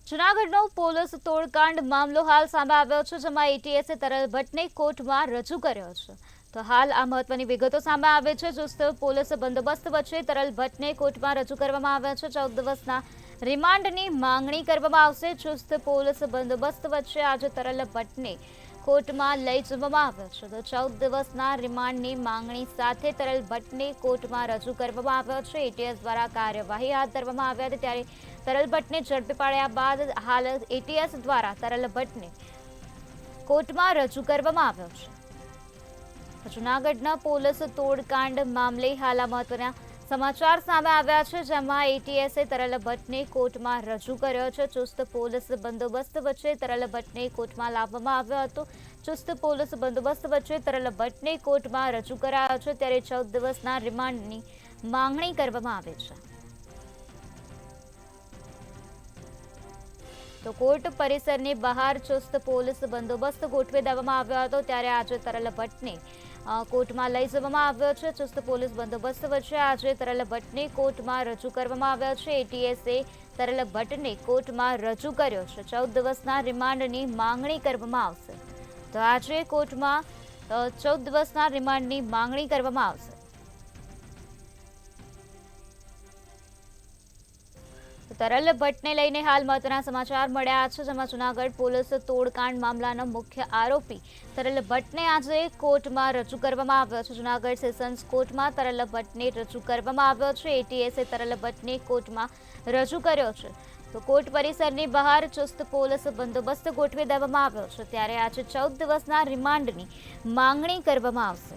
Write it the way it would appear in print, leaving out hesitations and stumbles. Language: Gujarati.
જૂનાગઢનો પોલીસ તોડકાંડ મામલો હાલ સામે આવ્યો છે, જેમાં એટીએસે તરલ ભટ્ટને કોર્ટમાં રજૂ કર્યો છે. તો હાલ આ મહત્વની વિગતો સામે આવે છે. ચુસ્ત પોલીસ બંદોબસ્ત વચ્ચે તરલ ભટ્ટને કોર્ટમાં રજૂ કરવામાં આવ્યા છે. 14 દિવસના રિમાન્ડની માંગણી કરવામાં આવશે. ચુસ્ત પોલીસ બંદોબસ્ત વચ્ચે આજે તરલ ભટ્ટને કોર્ટમાં લઈ જવામાં આવ્યો છે. તો 14 દિવસના રિમાન્ડની માંગણી સાથે તરલ ભટ્ટને કોર્ટમાં રજૂ કરવામાં આવ્યો છે. એટીએસ દ્વારા કાર્યવાહી હાથ ધરવામાં આવી હતી, ત્યારે તરલ ભટ્ટને ઝડપી પાડ્યા બાદ હાલ એટીએસ દ્વારા તરલ ભટ્ટને કોર્ટમાં રજૂ કરવામાં આવ્યો છે. જૂનાગઢના પોલીસ તોડકાંડ મામલે હાલ આ મહત્વના સમાચાર સામે આવ્યા છે, જેમાં એટીએસે તરલ ભટ્ટને કોર્ટમાં રજૂ કર્યો છે. ચુસ્ત પોલીસ બંદોબસ્ત વચ્ચે તરલ ભટ્ટને કોર્ટમાં લાવવામાં આવ્યો હતો. ચુસ્ત પોલીસ બંદોબસ્ત વચ્ચે તરલ ભટ્ટને કોર્ટમાં રજૂ કરાયો છે, ત્યારે 14 દિવસના રિમાન્ડની માંગણી કરવામાં આવી છે. તો કોર્ટ પરિસરની બહાર ચુસ્ત પોલીસ બંદોબસ્ત ગોઠવી દેવામાં આવ્યો હતો, ત્યારે આજે તરલ ભટ્ટને કોર્ટમાં લઈ જવામાં આવ્યો છે. ચુસ્ત પોલીસ બંદોબસ્ત વચ્ચે આજે તરલ ભટ્ટને કોર્ટમાં રજૂ કરવામાં આવ્યો છે. એટીએસે તરલ ભટ્ટને કોર્ટમાં રજૂ કર્યો છે. 14 દિવસના રિમાન્ડની માંગણી કરવામાં આવશે. તો આજે કોર્ટમાં 14 દિવસના રિમાન્ડની માંગણી કરવામાં આવશે. તરલ ભટ્ટને લઈને હાલ મહત્વના સમાચાર મળ્યા છે, જેમાં જૂનાગઢ પોલીસ તોડકાંડ મામલાનો મુખ્ય આરોપી તરલ ભટ્ટને આજે કોર્ટમાં રજૂ કરવામાં આવ્યો છે. જૂનાગઢ સેશન્સ કોર્ટમાં તરલ ભટ્ટને રજૂ કરવામાં આવ્યો છે. એટીએસે તરલ ભટ્ટને કોર્ટમાં રજૂ કર્યો છે. તો કોર્ટ પરિસરની બહાર ચુસ્ત પોલીસ બંદોબસ્ત ગોઠવી દેવામાં આવ્યો છે, ત્યારે આજે 14 દિવસના રિમાન્ડની માંગણી કરવામાં આવશે.